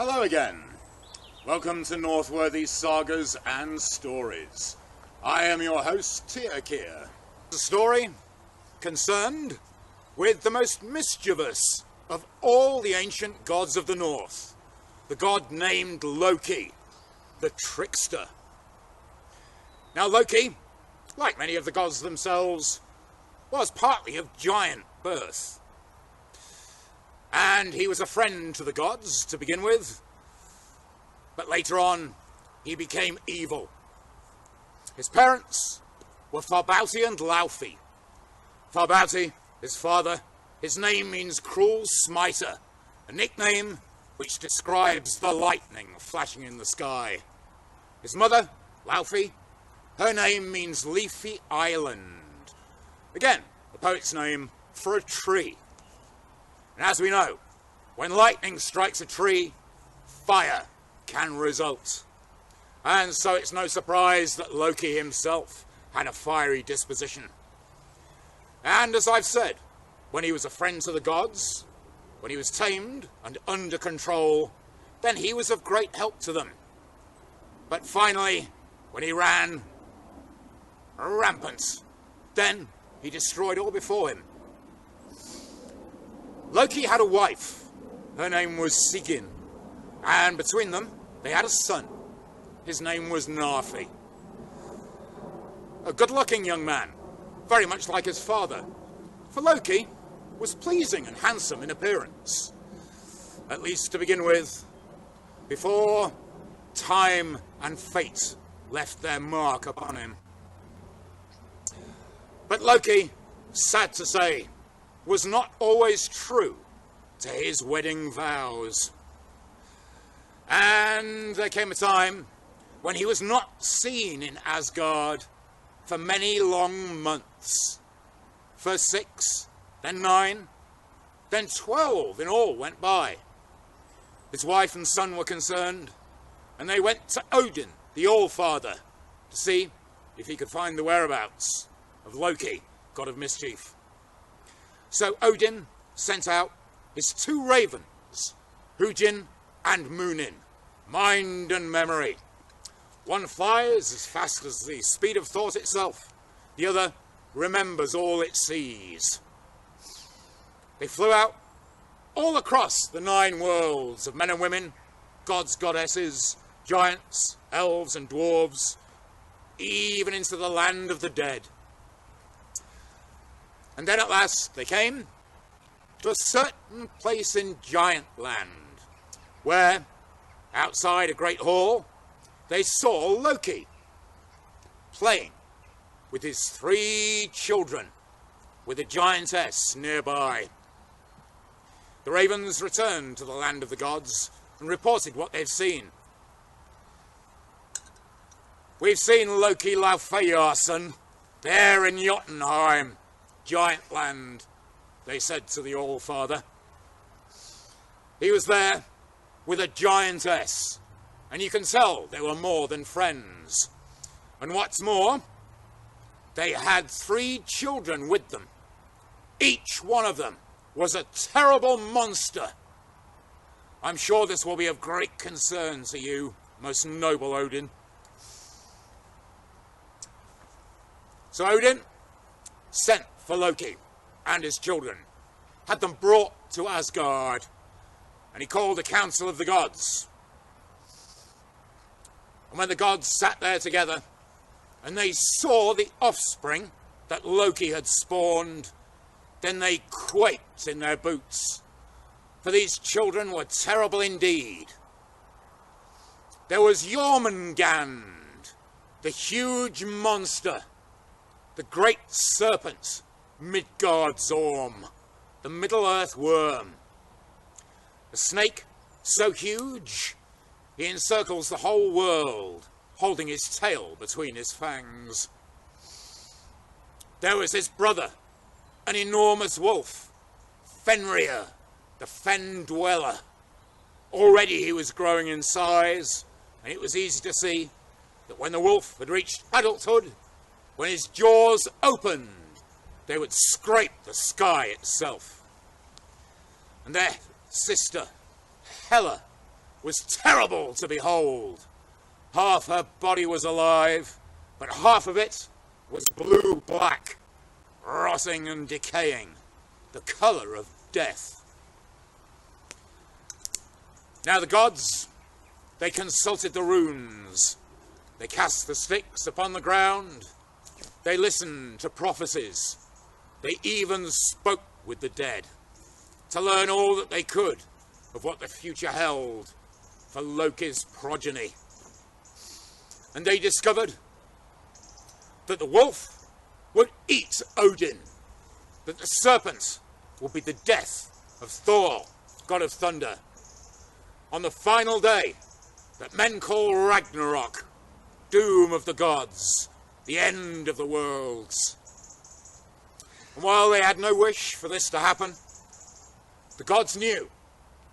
Hello again. Welcome to Northworthy Sagas and Stories. I am your host, Tyrkir. The story concerned with the most mischievous of all the ancient gods of the North, the god named Loki, the trickster. Now Loki, like many of the gods themselves, was partly of giant birth. And he was a friend to the gods to begin with, but later on he became evil. His parents were Tharbauti and Laufey. Tharbauti, his father, his name means cruel smiter, a nickname which describes the lightning flashing in the sky. His mother, Laufey, her name means leafy island. Again, the poet's name for a tree. And as we know, when lightning strikes a tree, fire can result. And so it's no surprise that Loki himself had a fiery disposition. And as I've said, when he was a friend to the gods, when he was tamed and under control, then he was of great help to them. But finally, when he ran rampant, then he destroyed all before him. Loki had a wife. Her name was Sigyn, and between them they had a son. His name was Narfi. A good-looking young man, very much like his father, for Loki was pleasing and handsome in appearance, at least to begin with, before time and fate left their mark upon him. But Loki, sad to say, was not always true to his wedding vows. And there came a time when he was not seen in Asgard for many long months. First 6, then 9, then 12 in all went by. His wife and son were concerned, and they went to Odin, the All-Father, to see if he could find the whereabouts of Loki, god of mischief. So Odin sent out his 2 ravens, Hugin and Munin, mind and memory. One flies as fast as the speed of thought itself. The other remembers all it sees. They flew out all across the 9 worlds of men and women, gods, goddesses, giants, elves and dwarves, even into the land of the dead. And then at last they came to a certain place in Giant Land, where, outside a great hall, they saw Loki playing with his 3 children, with a giantess nearby. The ravens returned to the land of the gods and reported what they've seen. We've seen Loki Laufeyarson there in Jotunheim, Giant Land, they said to the All-Father. He was there with a giantess, and you can tell they were more than friends. And what's more, they had 3 children with them. Each one of them was a terrible monster. I'm sure this will be of great concern to you, most noble Odin. So Odin sent for Loki and his children, had them brought to Asgard, and he called a council of the gods. And when the gods sat there together, and they saw the offspring that Loki had spawned, then they quaked in their boots, for these children were terrible indeed. There was Jormungand, the huge monster, the great serpent, Midgardsorm, the Middle-earth worm. A snake so huge, he encircles the whole world, holding his tail between his fangs. There was his brother, an enormous wolf, Fenrir, the fen dweller. Already he was growing in size, and it was easy to see that when the wolf had reached adulthood, when his jaws opened, they would scrape the sky itself. And their sister, Hela, was terrible to behold. Half her body was alive, but half of it was blue-black, rotting and decaying, the colour of death. Now the gods, they consulted the runes. They cast the sticks upon the ground. They listened to prophecies. They even spoke with the dead to learn all that they could of what the future held for Loki's progeny. And they discovered that the wolf would eat Odin, that the serpent would be the death of Thor, god of thunder, on the final day that men call Ragnarok, doom of the gods, the end of the worlds. And while they had no wish for this to happen, the gods knew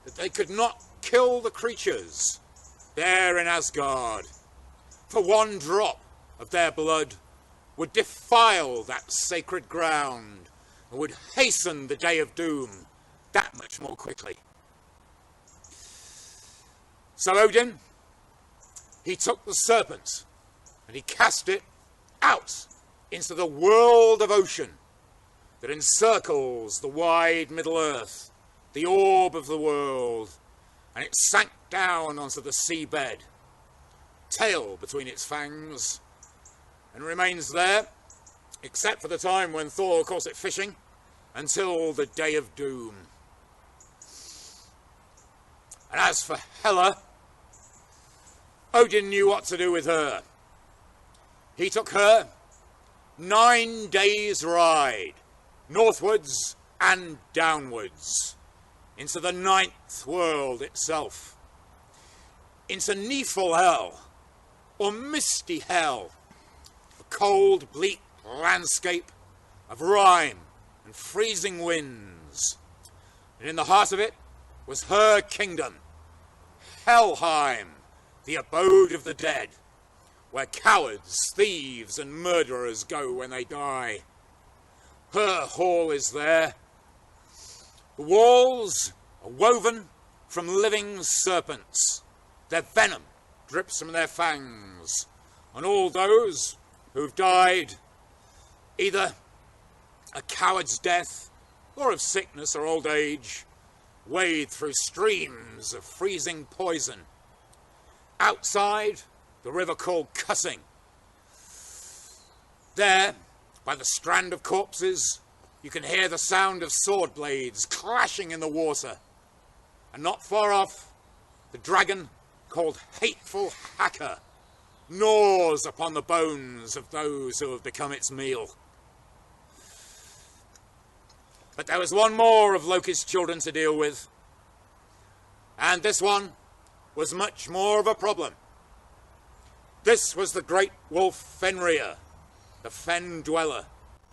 that they could not kill the creatures there in Asgard, for one drop of their blood would defile that sacred ground and would hasten the day of doom that much more quickly. So Odin, he took the serpent and he cast it out into the world of ocean that encircles the wide Middle-earth, the orb of the world, and it sank down onto the seabed, tail between its fangs, and remains there, except for the time when Thor calls it fishing, until the day of doom. And as for Hela, Odin knew what to do with her. He took her 9 days' ride, northwards and downwards, into the 9th world itself, into Niflhel, or Misty Hell, a cold, bleak landscape of rime and freezing winds. And in the heart of it was her kingdom, Helheim, the abode of the dead, where cowards, thieves and murderers go when they die. Her hall is there. The walls are woven from living serpents. Their venom drips from their fangs. And all those who've died, either a coward's death or of sickness or old age, wade through streams of freezing poison. Outside, the river called Cussing. There, by the strand of corpses, you can hear the sound of sword blades clashing in the water. And not far off, the dragon, called Hateful Hacker, gnaws upon the bones of those who have become its meal. But there was one more of Loki's children to deal with, and this one was much more of a problem. This was the great wolf Fenrir, the fen dweller,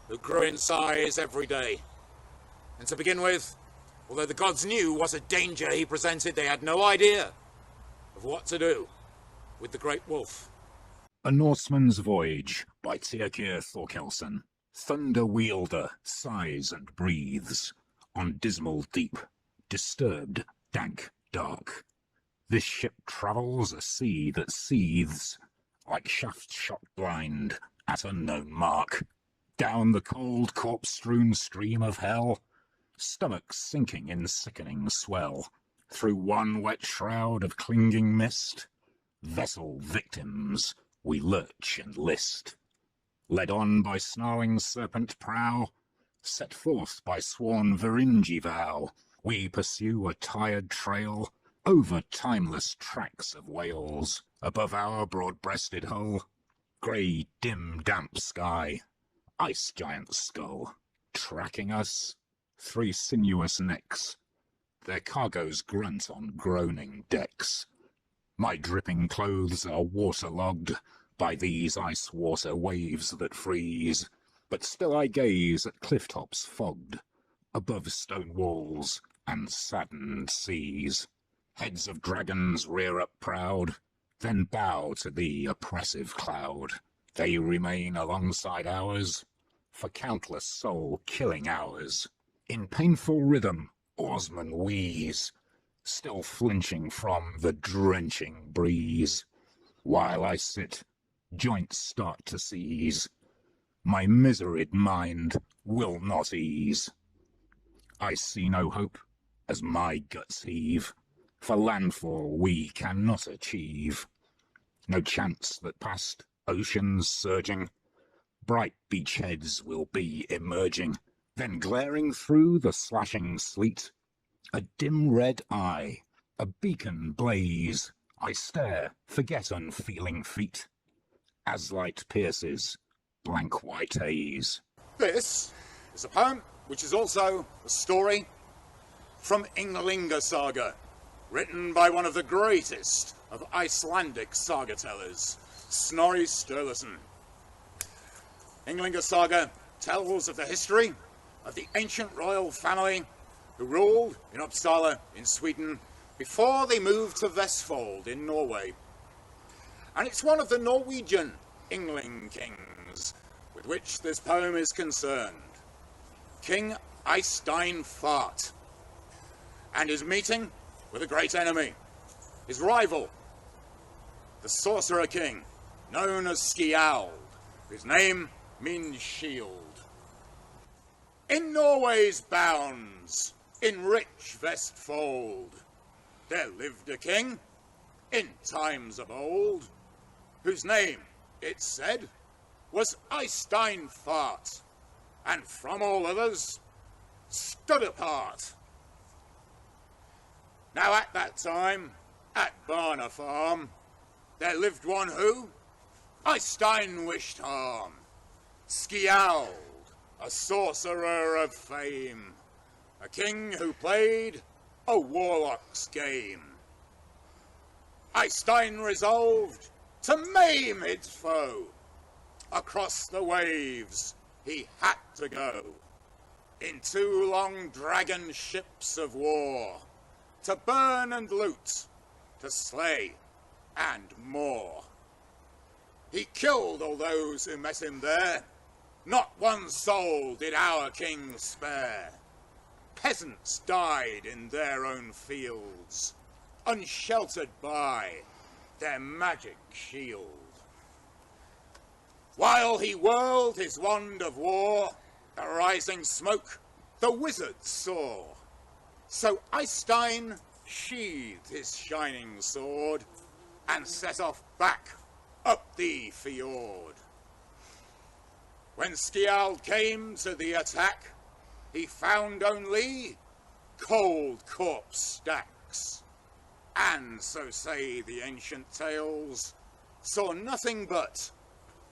who grew in size every day. And to begin with, although the gods knew what a danger he presented, they had no idea of what to do with the great wolf. A Norseman's Voyage by Tyrkir Thorkelsson. Thunder wielder sighs and breathes on dismal deep, disturbed, dank, dark. This ship travels a sea that seethes, like shaft shot blind at unknown mark, down the cold corpse-strewn stream of hell, stomachs sinking in sickening swell, through one wet shroud of clinging mist, vessel victims we lurch and list. Led on by snarling serpent prow, set forth by sworn Varingi vow, we pursue a tired trail over timeless tracks of whales, above our broad-breasted hull, grey, dim, damp sky, ice giant skull, tracking us, 3 sinuous necks, their cargoes grunt on groaning decks. My dripping clothes are waterlogged by these ice-water waves that freeze, but still I gaze at cliff tops fogged, above stone walls and saddened seas. Heads of dragons rear up proud, then bow to the oppressive cloud. They remain alongside ours, for countless soul-killing hours. In painful rhythm, oarsmen wheeze, still flinching from the drenching breeze. While I sit, joints start to seize. My miseried mind will not ease. I see no hope as my guts heave. For landfall we cannot achieve. No chance that past oceans surging, bright beachheads will be emerging. Then glaring through the slashing sleet, a dim red eye, a beacon blaze. I stare, forget unfeeling feet, as light pierces blank white haze. This is a poem which is also a story from Ynglinga Saga, written by one of the greatest of Icelandic saga tellers, Snorri Sturluson. Ynglinga Saga tells of the history of the ancient royal family who ruled in Uppsala in Sweden before they moved to Vestfold in Norway. And it's one of the Norwegian Yngling kings with which this poem is concerned, King Eystein Fart, and his meeting with a great enemy, his rival, the sorcerer king, known as Skjald, whose name means shield. In Norway's bounds, in rich Vestfold, there lived a king, in times of old, whose name, it said, was Eystein Fart, and from all others stood apart. Now at that time, at Barna Farm, there lived one who Eystein wished harm, Skjald, a sorcerer of fame, a king who played a warlock's game. Eystein resolved to maim his foe. Across the waves he had to go, in 2 long dragon ships of war, to burn and loot, to slay and more. He killed all those who met him there, not one soul did our king spare. Peasants died in their own fields, unsheltered by their magic shield. While he whirled his wand of war, the rising smoke the wizards saw. So Eystein sheathed his shining sword and set off back up the fjord. When Skjald came to the attack, he found only cold corpse stacks, and, so say the ancient tales, saw nothing but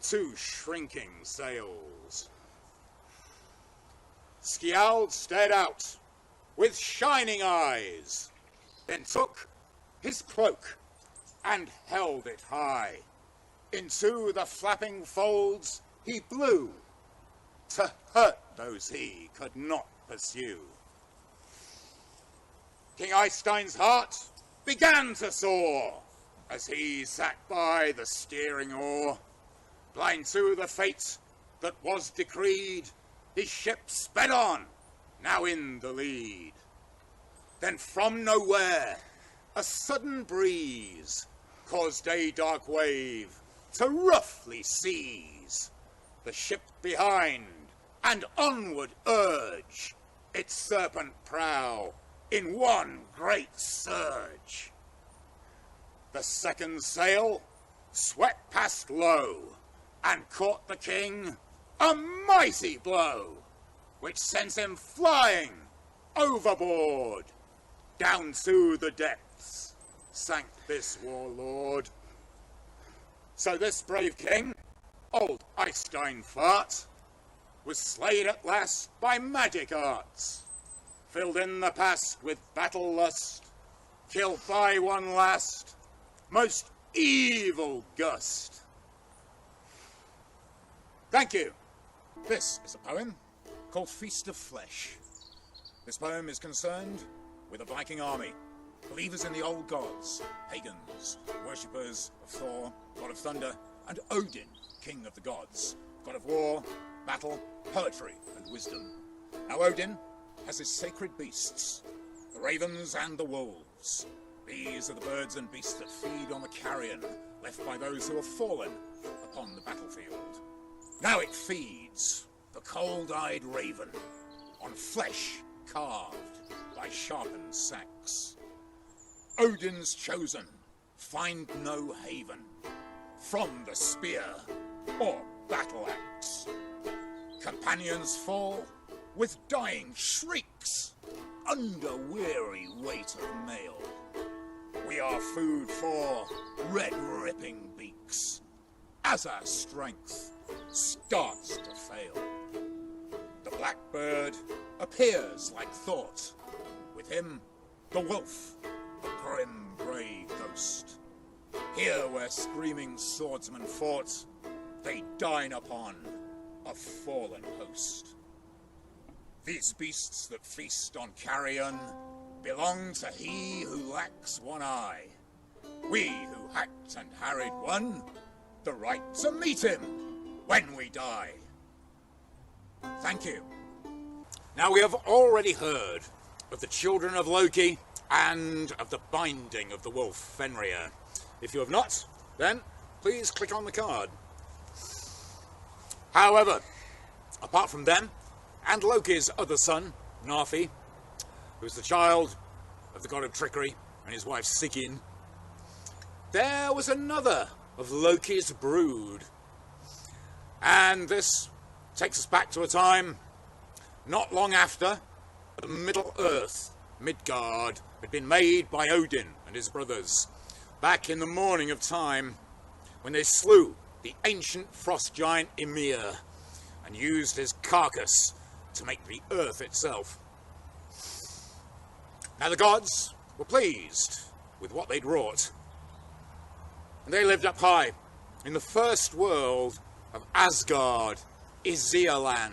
2 shrinking sails. Skjald stared out with shining eyes, then took his cloak and held it high. Into the flapping folds he blew, to hurt those he could not pursue. King Eystein's heart began to soar, as he sat by the steering oar. Blind to the fate that was decreed, his ship sped on, now in the lead. Then from nowhere, a sudden breeze caused a dark wave to roughly seize the ship behind, and onward urge its serpent prow in one great surge. The second sail swept past low, and caught the king a mighty blow, which sent him flying overboard. Down to the depths sank this warlord. So this brave king, old Eystein Fart, was slain at last by magic arts, filled in the past with battle lust, killed by one last, most evil gust. Thank you. This is a poem called Feast of Flesh. This poem is concerned with a Viking army, believers in the old gods, pagans, worshippers of Thor, god of thunder, and Odin, king of the gods, god of war, battle, poetry, and wisdom. Now Odin has his sacred beasts, the ravens and the wolves, gods. These are the birds and beasts that feed on the carrion left by those who have fallen upon the battlefield. Now it feeds, the cold-eyed raven, on flesh carved by sharpened sacks. Odin's chosen find no haven from the spear or battle axe. Companions fall with dying shrieks under weary weight of mail. We are food for red-ripping beaks as our strength starts to fail. The blackbird appears like thought, with him the wolf, the grim grey ghost. Here where screaming swordsmen fought, they dine upon a fallen host. These beasts that feast on carrion belong to he who lacks one eye. We who hacked and harried won the right to meet him when we die. Thank you. Now we have already heard of the children of Loki and of the binding of the wolf Fenrir. If you have not, then please click on the card. However, apart from them, and Loki's other son, Narfi, who is the child of the god of trickery and his wife Sigyn, there was another of Loki's brood. And this takes us back to a time not long after the Middle Earth, Midgard, had been made by Odin and his brothers, back in the morning of time, when they slew the ancient frost giant Ymir and used his carcass to make the earth itself. Now the gods were pleased with what they'd wrought, and they lived up high in the first world of Asgard, Isialand,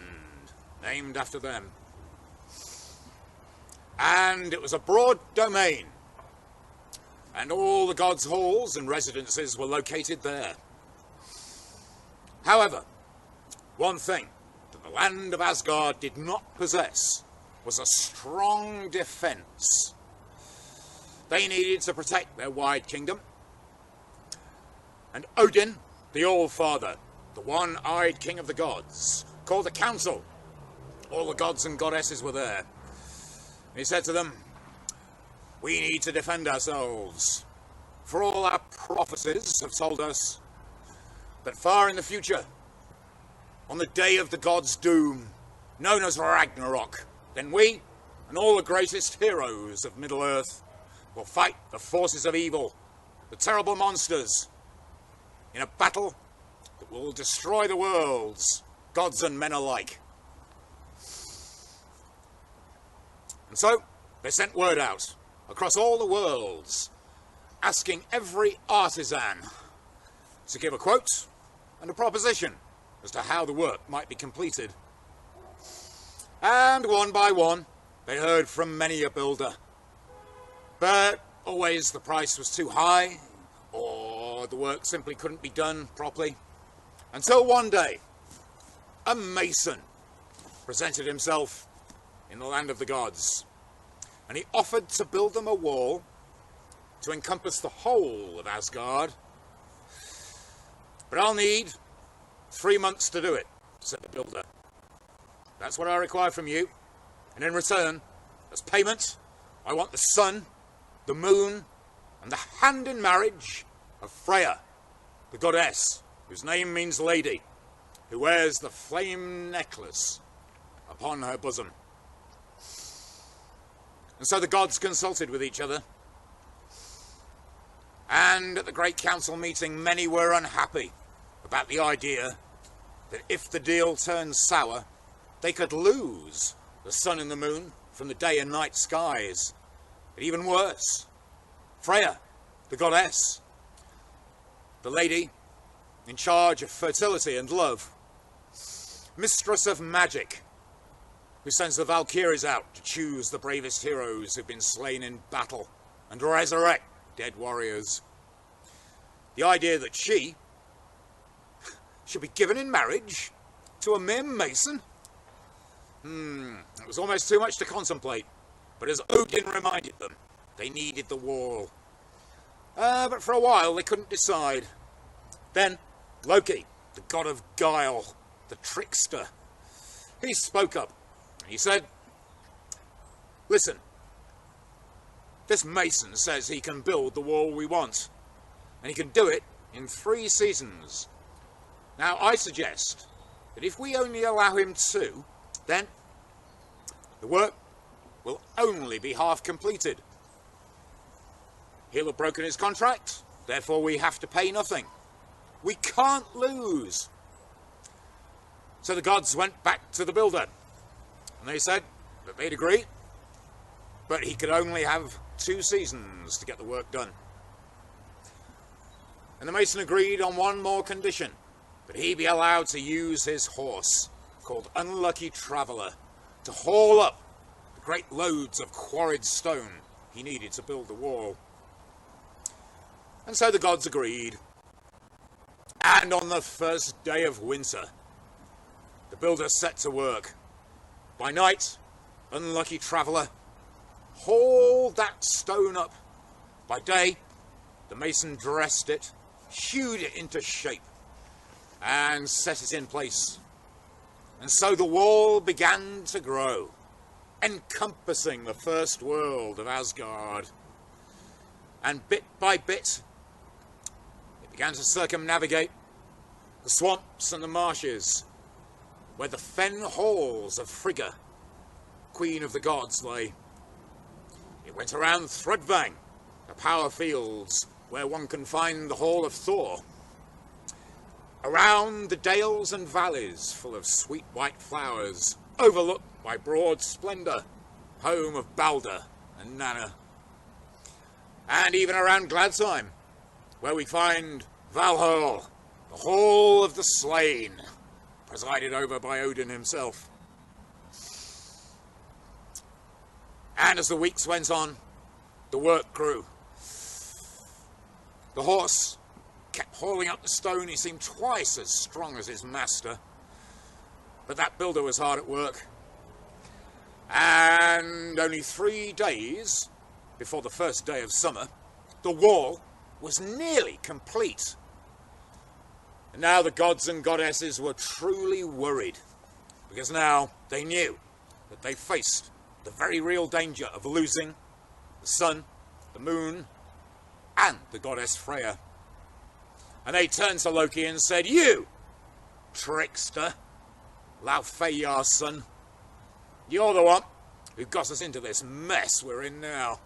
named after them. And it was a broad domain, and all the gods' halls and residences were located there. However, one thing that the land of Asgard did not possess was a strong defence. They needed to protect their wide kingdom, and Odin, the All-Father, the one-eyed king of the gods, called a council. All the gods and goddesses were there. He said to them, "We need to defend ourselves, for all our prophecies have told us that far in the future, on the day of the gods' doom, known as Ragnarok, then we and all the greatest heroes of Middle-earth will fight the forces of evil, the terrible monsters, in a battle that will destroy the worlds, gods and men alike." And so they sent word out across all the worlds, asking every artisan to give a quote and a proposition as to how the work might be completed. And one by one, they heard from many a builder. But always the price was too high, or the work simply couldn't be done properly. Until one day, a mason presented himself in the land of the gods, and he offered to build them a wall to encompass the whole of Asgard. "But I'll need 3 months to do it," said the builder. "That's what I require from you, and in return, as payment, I want the sun, the moon, and the hand in marriage of Freya, the goddess, whose name means lady, who wears the flame necklace upon her bosom." And so the gods consulted with each other, and at the great council meeting many were unhappy about the idea that if the deal turned sour, they could lose the sun and the moon from the day and night skies. But even worse, Freya, the goddess, the lady in charge of fertility and love, mistress of magic, who sends the Valkyries out to choose the bravest heroes who've been slain in battle and resurrect dead warriors. The idea that she should be given in marriage to a mere mason? It was almost too much to contemplate, but as Odin reminded them, They needed the wall. But for a while they couldn't decide. Then Loki, the god of guile, the trickster, he spoke up. He said, "Listen, this mason says he can build the wall we want, and he can do it in 3 seasons. Now I suggest that if we only allow him 2, then the work will only be half completed. He'll have broken his contract, therefore we have to pay nothing. We can't lose." So the gods went back to the builder, and they said that they'd agree, but he could only have 2 seasons to get the work done. And the mason agreed on one more condition, that he be allowed to use his horse, called Unlucky Traveller, to haul up the great loads of quarried stone he needed to build the wall. And so the gods agreed. And on the first day of winter, the builder set to work. By night, Unlucky Traveller hauled that stone up. By day, the mason dressed it, hewed it into shape, and set it in place. And so the wall began to grow, encompassing the first world of Asgard. And bit by bit, it began to circumnavigate the swamps and the marshes, where the fen halls of Frigga, queen of the gods, lay. It went around Thrudvang, the power fields, where one can find the hall of Thor. Around the dales and valleys full of sweet white flowers, overlooked by broad splendour, home of Balder and Nanna. And even around Gladsheim, where we find Valhall, the Hall of the Slain, presided over by Odin himself. And as the weeks went on, the work grew. The horse kept hauling up the stone. He seemed twice as strong as his master. But that builder was hard at work. And only 3 days before the first day of summer, the wall was nearly complete. And now the gods and goddesses were truly worried, because now they knew that they faced the very real danger of losing the sun, the moon, and the goddess Freya. And they turned to Loki and said, "You, trickster, Laufeyar's son, you're the one who got us into this mess we're in now.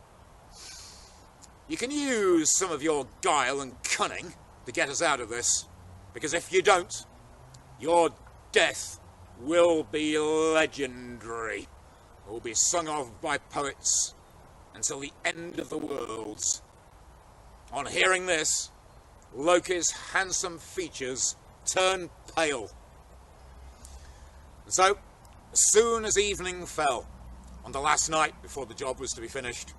You can use some of your guile and cunning to get us out of this, because if you don't, your death will be legendary. It will be sung of by poets until the end of the worlds." On hearing this, Loki's handsome features turned pale. And so, as soon as evening fell, on the last night before the job was to be finished,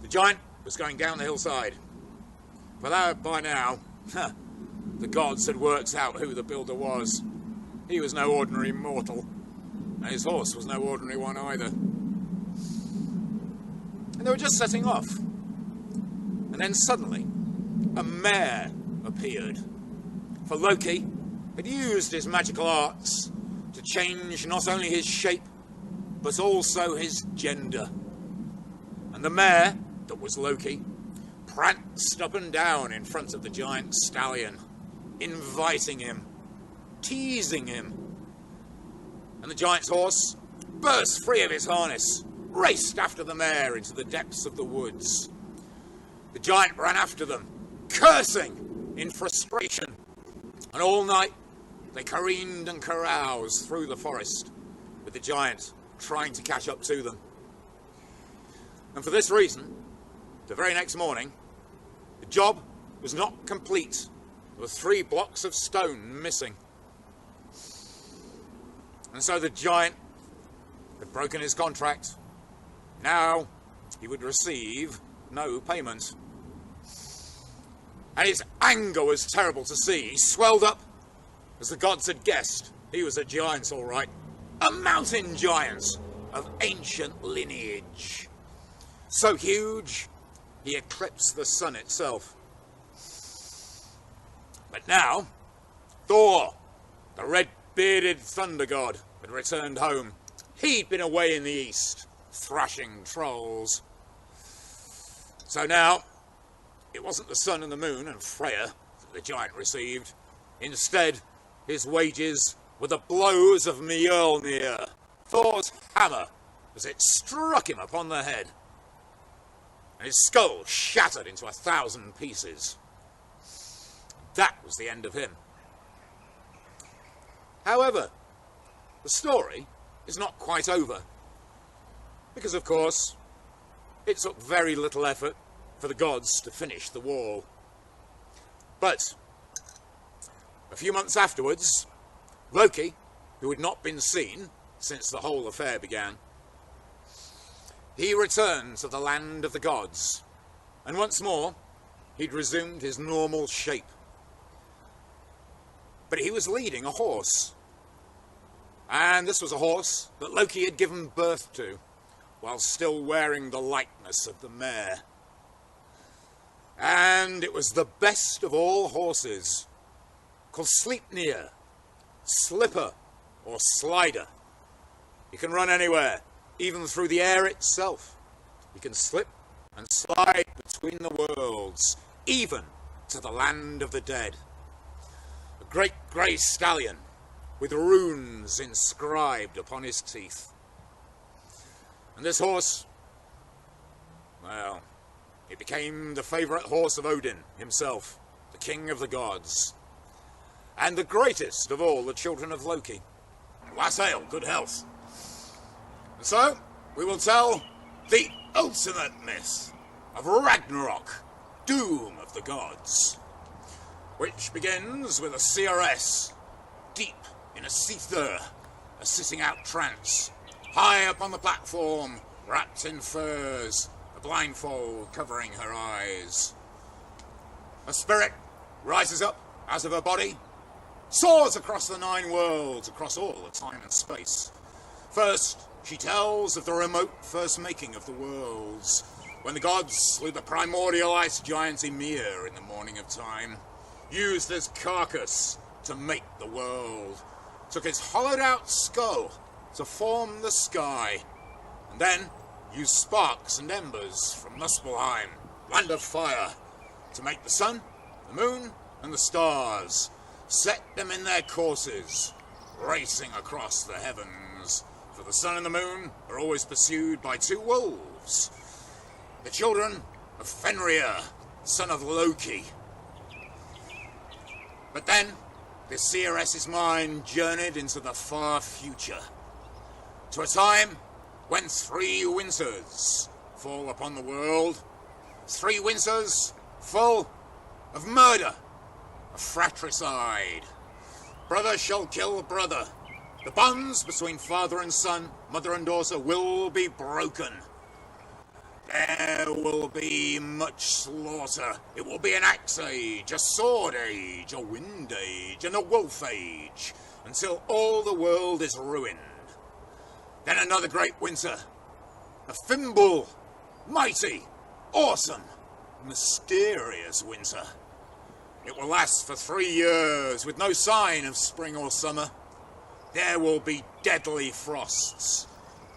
the giant was going down the hillside. For that, by now, the gods had worked out who the builder was. He was no ordinary mortal, and his horse was no ordinary one either. And they were just setting off. And then suddenly, a mare appeared. For Loki had used his magical arts to change not only his shape, but also his gender. And the mare, that was Loki, pranced up and down in front of the giant stallion, inviting him, teasing him. And the giant's horse burst free of his harness, raced after the mare into the depths of the woods. The giant ran after them, cursing in frustration, and all night they careened and caroused through the forest, with the giant trying to catch up to them. And for this reason, the very next morning, the job was not complete. There were 3 blocks of stone missing. And so the giant had broken his contract. Now he would receive no payment. And his anger was terrible to see. He swelled up, as the gods had guessed. He was a giant, all right. A mountain giant of ancient lineage. so huge he eclipsed the sun itself. But now, Thor, the red-bearded thunder god, had returned home. He'd been away in the east, thrashing trolls. So now, it wasn't the sun and the moon and Freya that the giant received. Instead, his wages were the blows of Mjolnir, Thor's hammer, as it struck him upon the head. And his skull shattered into 1,000 pieces. That was the end of him. However, the story is not quite over. Because, of course, it took very little effort for the gods to finish the wall. But a few months afterwards, Loki, who had not been seen since the whole affair began, he returned to the land of the gods, and once more he'd resumed his normal shape. But he was leading a horse, and this was a horse that Loki had given birth to, while still wearing the likeness of the mare. And it was the best of all horses, called Sleipnir, Slipper, or Slider. He can run anywhere, even through the air itself. He can slip and slide between the worlds, even to the land of the dead. A great grey stallion with runes inscribed upon his teeth. And this horse, well, it became the favourite horse of Odin himself, the king of the gods, and the greatest of all the children of Loki. Wassail, good health. And so, we will tell the ultimate myth of Ragnarok, doom of the gods, which begins with a CRS, deep in a seether, a sitting-out trance, high up on the platform, wrapped in furs, a blindfold covering her eyes. A spirit rises up out of her body, soars across the 9 worlds, across all of time and space. First, she tells of the remote first making of the worlds, when the gods slew the primordial ice giant Ymir in the morning of time, used his carcass to make the world, took his hollowed-out skull to form the sky, and then used sparks and embers from Muspelheim, land of fire, to make the sun, the moon, and the stars, set them in their courses, racing across the heavens. For the sun and the moon are always pursued by 2 wolves, the children of Fenrir, son of Loki. But then, this CRS's mind journeyed into the far future, to a time when 3 winters fall upon the world. 3 winters full of murder, of fratricide. Brother shall kill brother. The bonds between father and son, mother and daughter will be broken. There will be much slaughter. It will be an axe age, a sword age, a wind age, and a wolf age, until all the world is ruined. Then another great winter. A Fimbul, mighty, awesome, mysterious winter. It will last for 3 years with no sign of spring or summer. There will be deadly frosts,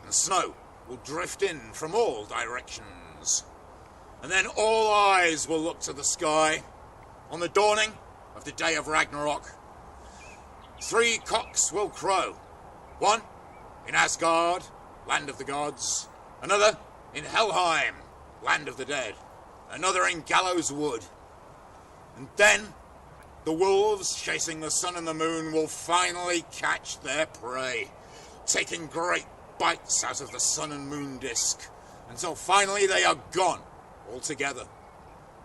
and snow will drift in from all directions. And then all eyes will look to the sky on the dawning of the day of Ragnarok. 3 cocks will crow. 1 in Asgard, land of the gods. Another in Helheim, land of the dead. Another in Gallows Wood. And then the wolves chasing the sun and the moon will finally catch their prey, taking great bites out of the sun and moon disk, until finally they are gone altogether.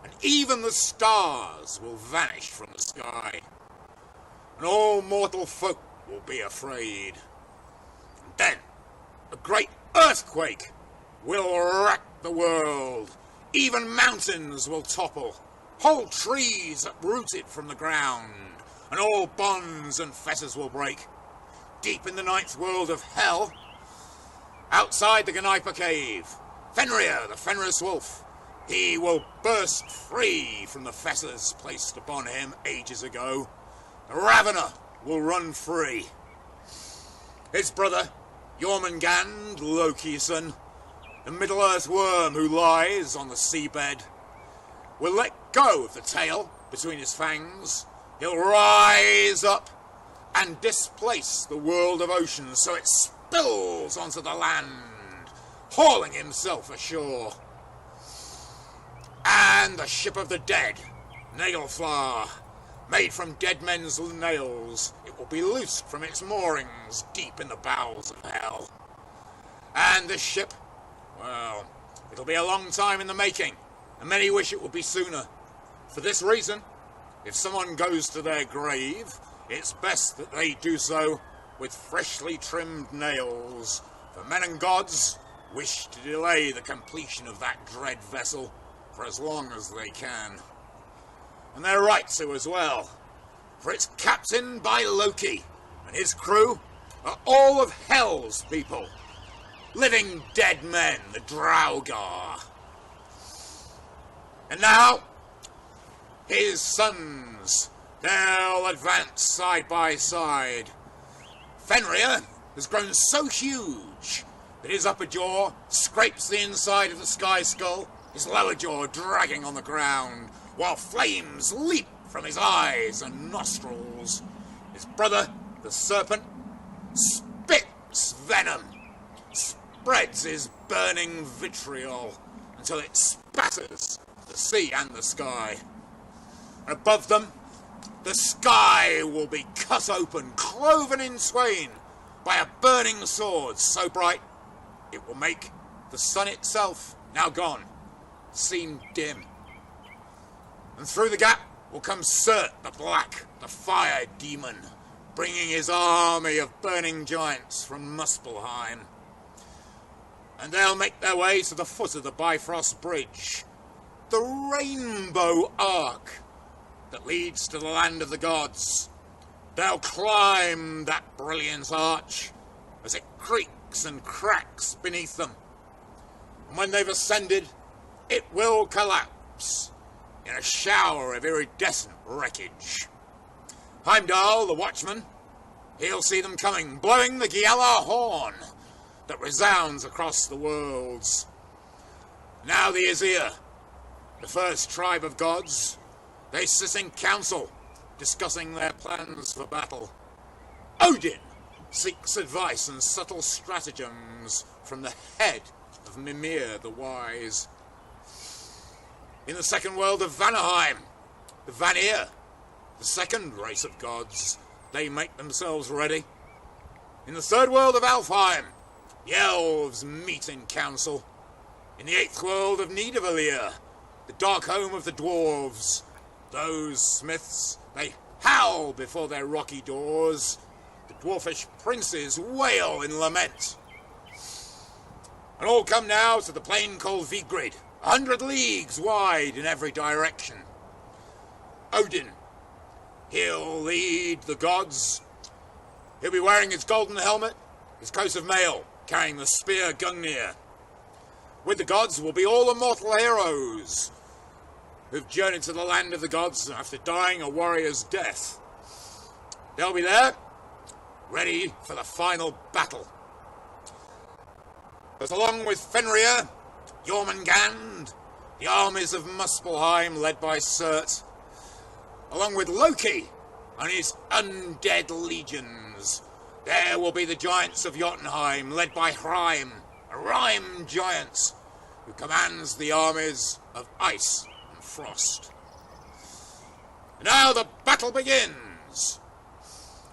And even the stars will vanish from the sky. And all mortal folk will be afraid. And then a great earthquake will wreck the world. Even mountains will topple. Whole trees uprooted from the ground, and all bonds and fetters will break. Deep in the 9th world of hell, outside the Gneipa cave, Fenrir, the Fenris wolf, he will burst free from the fetters placed upon him ages ago. The Ravener will run free. His brother, Jormungand, Loki's son, the Middle-earth worm who lies on the seabed, will let go of the tail between his fangs. He'll rise up and displace the world of oceans so it spills onto the land, hauling himself ashore. And the ship of the dead, Nailflower, made from dead men's nails, it will be loosed from its moorings deep in the bowels of hell. And this ship, well, it'll be a long time in the making, and many wish it would be sooner. For this reason, if someone goes to their grave, it's best that they do so with freshly trimmed nails, for men and gods wish to delay the completion of that dread vessel for as long as they can. And they're right to as well, for it's captained by Loki, and his crew are all of Hell's people, living dead men, the Draugr. And now, his sons, they'll advance side by side. Fenrir has grown so huge that his upper jaw scrapes the inside of the sky skull, his lower jaw dragging on the ground, while flames leap from his eyes and nostrils. His brother, the serpent, spits venom, spreads his burning vitriol until it spatters the sea and the sky. And above them, the sky will be cut open, cloven in twain by a burning sword so bright it will make the sun itself, now gone, seem dim. And through the gap will come Surt the Black, the fire demon, bringing his army of burning giants from Muspelheim. And they'll make their way to the foot of the Bifrost Bridge, the Rainbow Arc that leads to the land of the gods. They'll climb that brilliant arch as it creaks and cracks beneath them. And when they've ascended, it will collapse in a shower of iridescent wreckage. Heimdall, the watchman, he'll see them coming, blowing the Giella horn that resounds across the worlds. Now the Aesir, the first tribe of gods, they sit in council, discussing their plans for battle. Odin seeks advice and subtle stratagems from the head of Mimir the Wise. In the second world of Vanaheim, the Vanir, the second race of gods, they make themselves ready. In the third world of Alfheim, the elves meet in council. In the eighth world of Nidavellir, the dark home of the dwarves, those smiths, they howl before their rocky doors. The dwarfish princes wail in lament. And all come now to the plain called Vigrid, 100 leagues wide in every direction. Odin, he'll lead the gods. He'll be wearing his golden helmet, his coat of mail, carrying the spear Gungnir. With the gods will be all the mortal heroes who've journeyed to the land of the gods after dying a warrior's death. They'll be there, ready for the final battle. But along with Fenrir, Jormungand, the armies of Muspelheim led by Surt, along with Loki and his undead legions, there will be the giants of Jotunheim led by Hreim, a rhyme giant who commands the armies of ice and frost. And now the battle begins.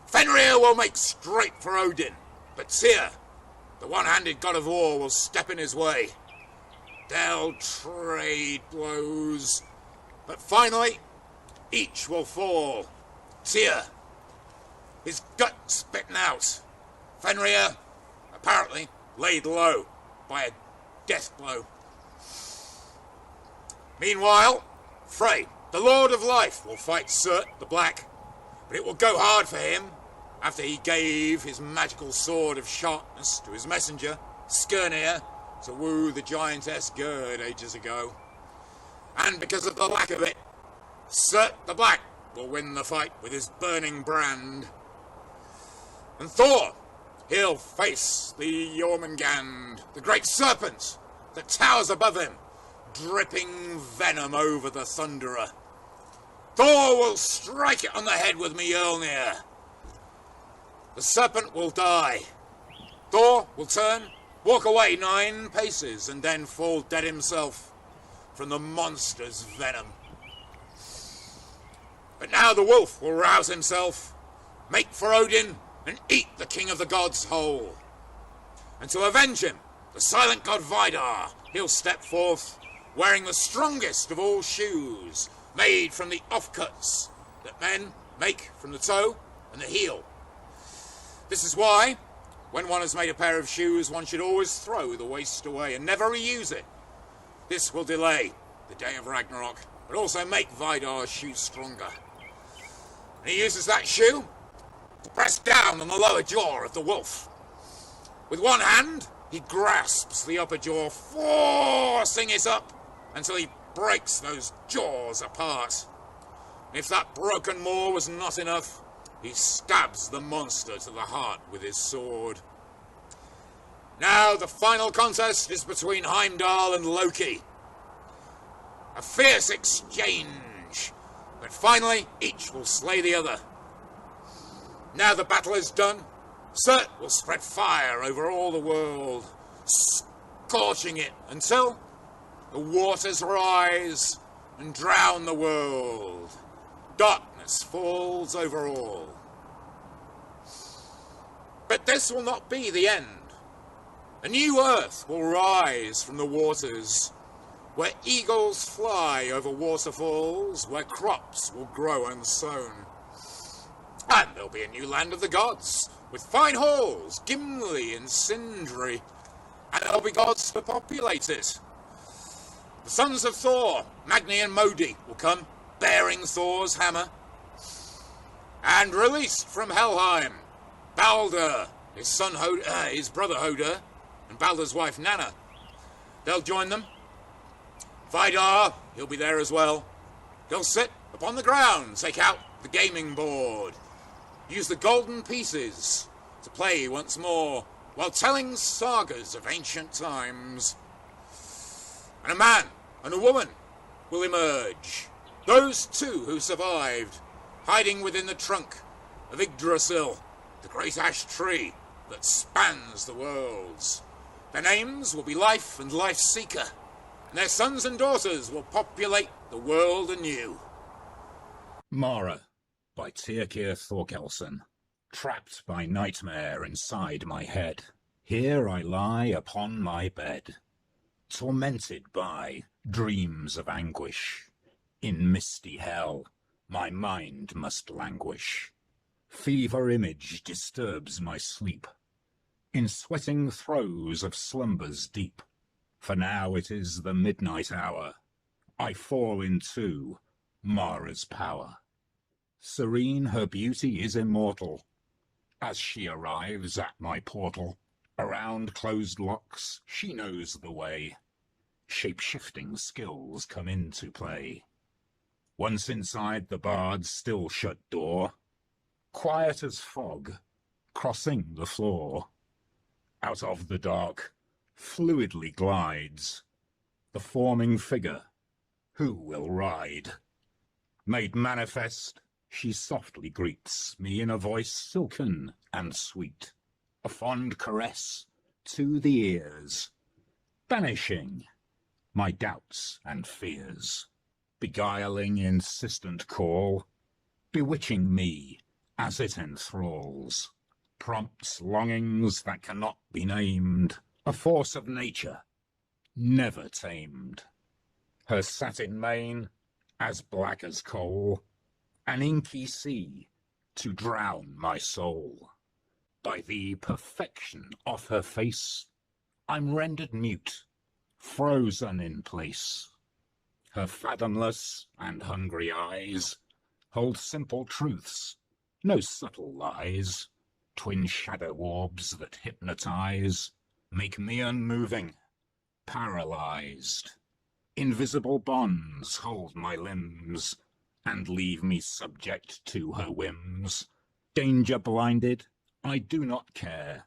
Fenrir will make straight for Odin, but Tyr, the one-handed god of war, will step in his way. They'll trade blows, but finally each will fall. Tyr, his gut spitting out. Fenrir, apparently laid low by a death blow. Meanwhile, Frey, the Lord of Life, will fight Surt the Black, but it will go hard for him after he gave his magical sword of sharpness to his messenger, Skirnir, to woo the giantess Gerd ages ago. And because of the lack of it, Surt the Black will win the fight with his burning brand. And Thor, he'll face the Jormungand, the great serpent that towers above him, dripping venom over the Thunderer. Thor will strike it on the head with Mjolnir. The serpent will die. Thor will turn, walk away 9 paces, and then fall dead himself from the monster's venom. But now the wolf will rouse himself, make for Odin, and eat the king of the gods whole. And to avenge him, the silent god Vidar, he'll step forth, wearing the strongest of all shoes, made from the offcuts that men make from the toe and the heel. This is why, when one has made a pair of shoes, one should always throw the waste away and never reuse it. This will delay the day of Ragnarok, but also make Vidar's shoes stronger. And he uses that shoe to press down on the lower jaw of the wolf. With one hand, he grasps the upper jaw, forcing it up until he breaks those jaws apart. And if that broken maw was not enough, he stabs the monster to the heart with his sword. Now the final contest is between Heimdall and Loki. A fierce exchange, but finally each will slay the other. Now the battle is done, Surt will spread fire over all the world, scorching it until the waters rise and drown the world. Darkness falls over all. But this will not be the end. A new earth will rise from the waters, where eagles fly over waterfalls, where crops will grow unsown. And there'll be a new land of the gods, with fine halls, Gimli and Sindri, and there'll be gods to populate it. The sons of Thor, Magni and Modi, will come, bearing Thor's hammer. And released from Helheim, Balder, his son his brother Hoder, and Balder's wife Nanna. They'll join them. Vidar, he'll be there as well. He'll sit upon the ground, take out the gaming board, use the golden pieces to play once more, while telling sagas of ancient times. And a man and a woman will emerge, those two who survived, hiding within the trunk of Yggdrasil, the great ash tree that spans the worlds. Their names will be Life and Life Seeker, and their sons and daughters will populate the world anew. Mara by Tyrkir Thorkelsson. Trapped by nightmare inside my head, here I lie upon my bed, tormented by dreams of anguish. In misty hell my mind must languish. Fever image disturbs my sleep, in sweating throes of slumbers deep. For now it is the midnight hour, I fall into Mara's power. Serene her beauty is immortal, as she arrives at my portal. Around closed locks she knows the way, shape-shifting skills come into play. Once inside the bard's still shut door, quiet as fog, crossing the floor, out of the dark fluidly glides the forming figure who will ride. Made manifest, she softly greets me in a voice silken and sweet, a fond caress to the ears, banishing my doubts and fears. Beguiling insistent call, bewitching me as it enthralls, prompts longings that cannot be named, a force of nature never tamed. Her satin mane as black as coal, an inky sea to drown my soul. By the perfection of her face, I'm rendered mute, frozen in place. Her fathomless and hungry eyes hold simple truths, no subtle lies. Twin shadow orbs that hypnotize make me unmoving, paralyzed. Invisible bonds hold my limbs, and leave me subject to her whims. Danger blinded, I do not care,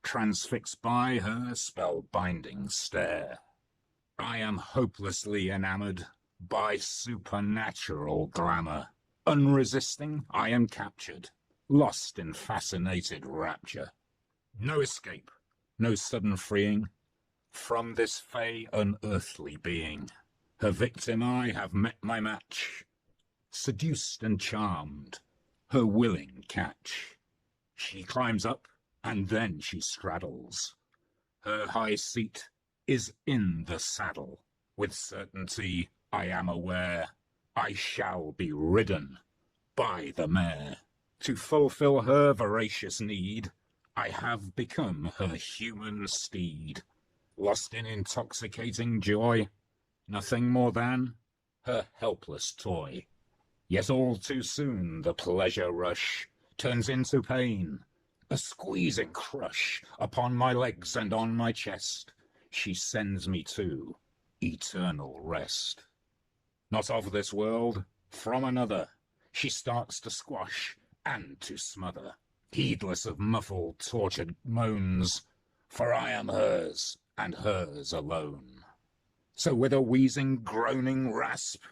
transfixed by her spell-binding stare. I am hopelessly enamored by supernatural glamour. Unresisting, I am captured, lost in fascinated rapture. No escape, no sudden freeing from this fey unearthly being. Her victim I have met my match, seduced and charmed, her willing catch. She climbs up, and then she straddles. Her high seat is in the saddle. With certainty I am aware I shall be ridden by the mare. To fulfill her voracious need, I have become her human steed. Lost in intoxicating joy, nothing more than her helpless toy. Yet all too soon the pleasure rush turns into pain, a squeezing crush upon my legs and on my chest. She sends me to eternal rest. Not of this world, from another, she starts to squash and to smother, heedless of muffled, tortured moans, for I am hers, and hers alone. So with a wheezing, groaning rasp,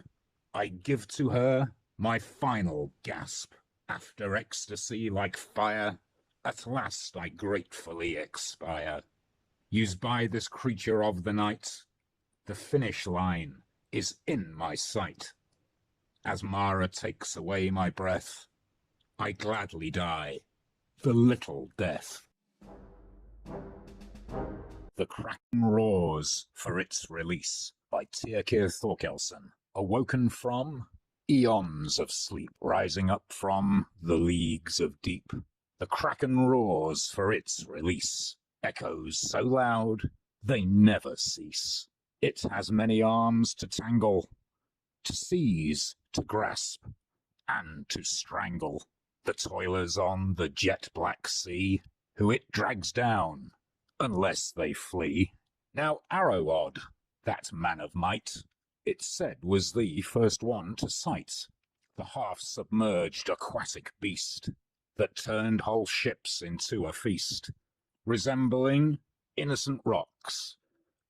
I give to her my final gasp. After ecstasy like fire, at last I gratefully expire. Used by this creature of the night, the finish line is in my sight. As Mara takes away my breath, I gladly die the little death. The Kraken roars for its release by Tyrkir Thorkelsson, awoken from eons of sleep, rising up from the leagues of deep. The Kraken roars for its release, echoes so loud they never cease. It has many arms to tangle, to seize, to grasp, and to strangle the toilers on the jet-black sea, who it drags down, unless they flee. Now Arrowod, that man of might, it said was the first one to sight the half-submerged aquatic beast that turned whole ships into a feast, resembling innocent rocks,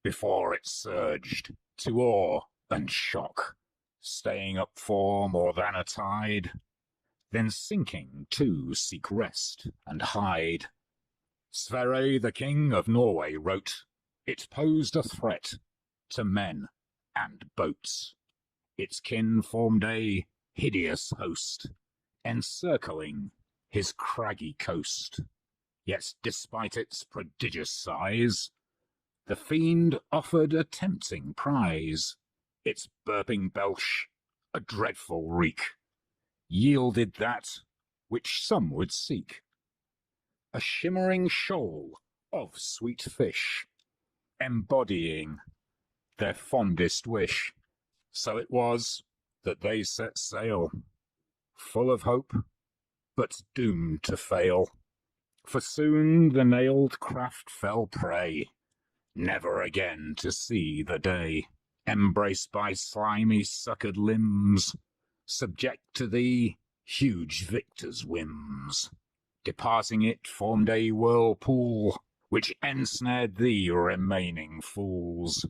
before it surged to awe and shock, staying up for more than a tide, then sinking to seek rest and hide. Sverre, the king of Norway, wrote, it posed a threat to men and boats. Its kin formed a hideous host, encircling his craggy coast. Yet despite its prodigious size, the fiend offered a tempting prize. Its burping belch, a dreadful reek, yielded that which some would seek. A shimmering shoal of sweet fish, embodying their fondest wish. So it was that they set sail, full of hope, but doomed to fail. For soon the nailed craft fell prey, never again to see the day. Embraced by slimy suckered limbs, subject to the huge victor's whims. Departing it formed a whirlpool, which ensnared the remaining fools.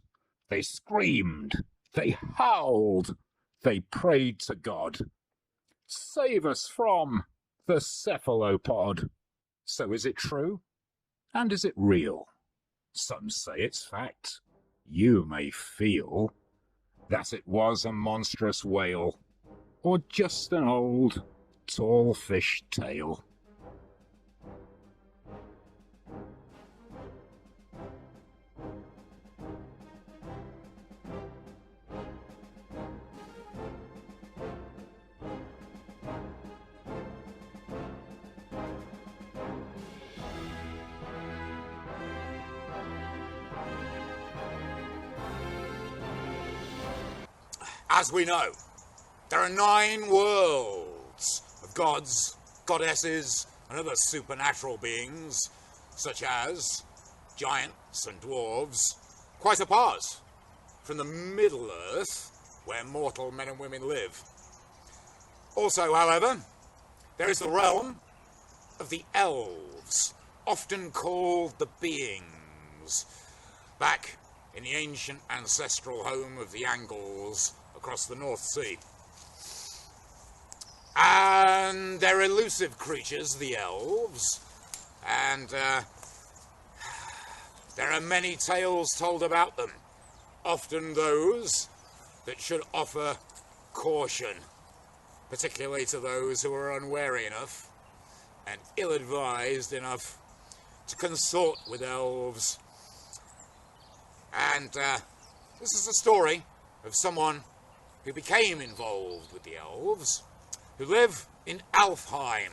They screamed, they howled, they prayed to God. Save us from the cephalopod. So is it true? And is it real? Some say it's fact. You may feel that it was a monstrous whale, or just an old, tall fish tale. As we know, there are 9 worlds of gods, goddesses, and other supernatural beings, such as giants and dwarves, quite apart from the Middle Earth, where mortal men and women live. Also, however, there is the realm of the elves, often called the beings, back in the ancient ancestral home of the Angles across the North Sea. And they're elusive creatures, the elves, and there are many tales told about them, often those that should offer caution, particularly to those who are unwary enough and ill-advised enough to consort with elves. And this is the story of someone who became involved with the elves, who live in Alfheim,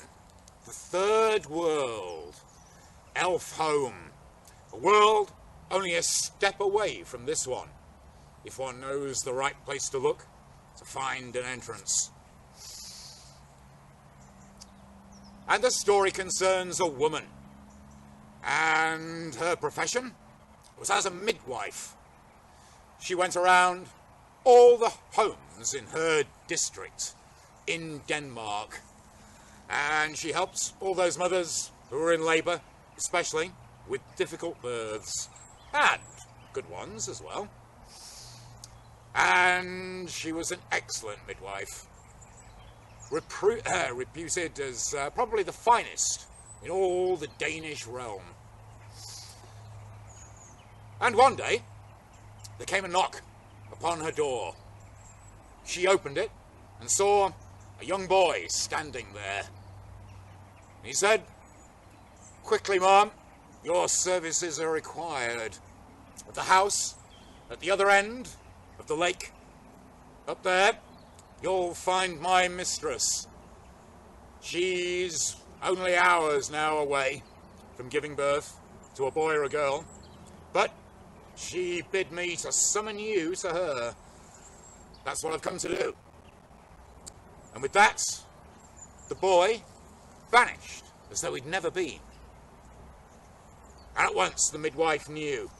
the third world, Elfhome, a world only a step away from this one, if one knows the right place to look to find an entrance. And the story concerns a woman, and her profession was as a midwife. She went around all the homes in her district in Denmark, and she helped all those mothers who were in labour, especially with difficult births, and good ones as well. And she was an excellent midwife, reputed as probably the finest in all the Danish realm. And one day, there came a knock upon her door. She opened it and saw a young boy standing there. He said, "Quickly, Mum, your services are required. At the house, at the other end of the lake, up there, you'll find my mistress. She's only hours now away from giving birth to a boy or a girl, but she bid me to summon you to her. That's what I've come to do." And with that, the boy vanished as though he'd never been. And at once the midwife knew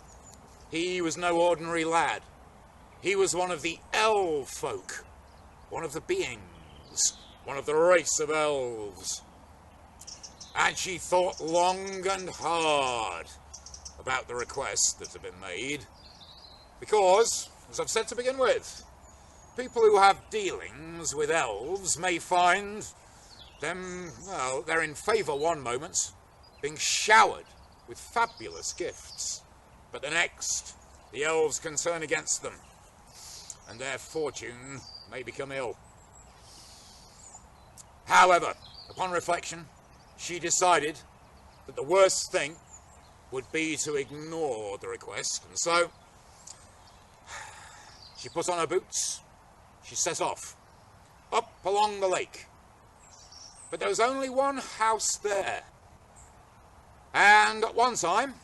he was no ordinary lad. He was one of the elf folk, one of the beings, one of the race of elves. And she thought long and hard about the request that had been made, because, as I've said to begin with, people who have dealings with elves may find them, well, they're in favour one moment, being showered with fabulous gifts, but the next, the elves can turn against them, and their fortune may become ill. However, upon reflection, she decided that the worst thing would be to ignore the request, and so she put on her boots, she set off, up along the lake. But there was only one house there, and at one time,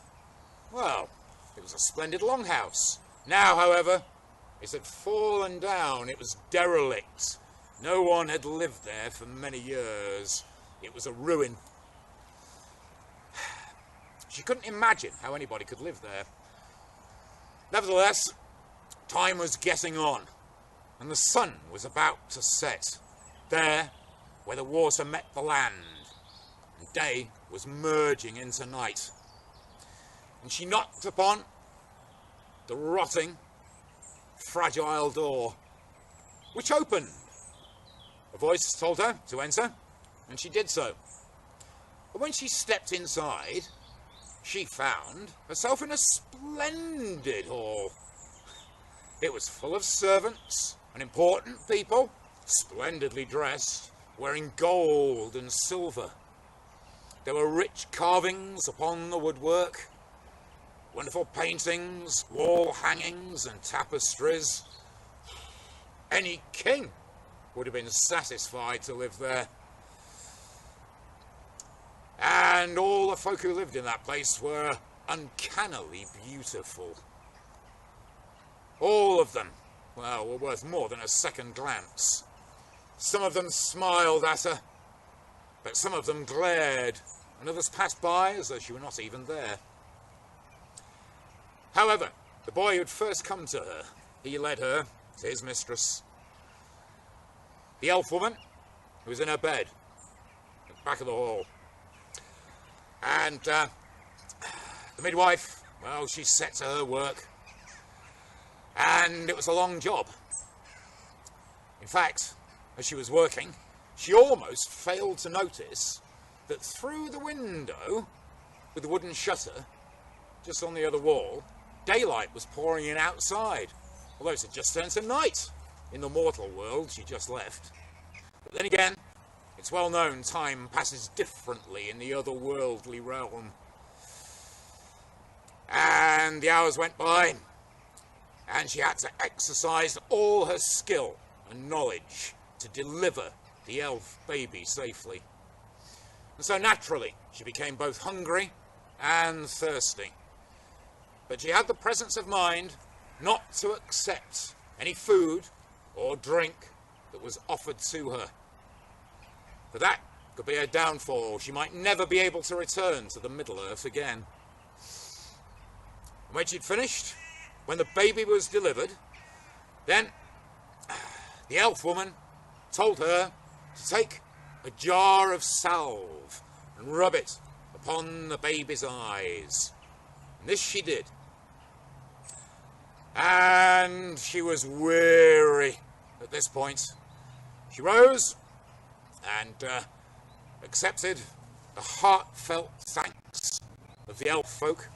well, it was a splendid longhouse. Now, however, it had fallen down, it was derelict. No one had lived there for many years. It was a ruin. She couldn't imagine how anybody could live there. Nevertheless, time was getting on, and the sun was about to set, there where the water met the land, and day was merging into night. And she knocked upon the rotting, fragile door, which opened. A voice told her to enter, and she did so. But when she stepped inside, she found herself in a splendid hall. It was full of servants and important people, splendidly dressed, wearing gold and silver. There were rich carvings upon the woodwork, wonderful paintings, wall hangings and tapestries. Any king would have been satisfied to live there. And all the folk who lived in that place were uncannily beautiful. All of them, well, were worth more than a second glance. Some of them smiled at her, but some of them glared, and others passed by as though she were not even there. However, the boy who'd first come to her, he led her to his mistress. The elf woman, who was in her bed at the back of the hall. And the midwife, well, she set to her work. And it was a long job. In fact, as she was working, she almost failed to notice that through the window, with the wooden shutter, just on the other wall, daylight was pouring in outside, although it had just turned to night in the mortal world she just left. But then again, it's well known time passes differently in the otherworldly realm. And the hours went by, and she had to exercise all her skill and knowledge to deliver the elf baby safely. And so naturally, she became both hungry and thirsty. But she had the presence of mind not to accept any food or drink that was offered to her. For that could be her downfall. She might never be able to return to the Middle-earth again. And when she'd finished, when the baby was delivered, then the elf woman told her to take a jar of salve and rub it upon the baby's eyes. And this she did. And she was weary at this point. She rose and accepted the heartfelt thanks of the elf folk,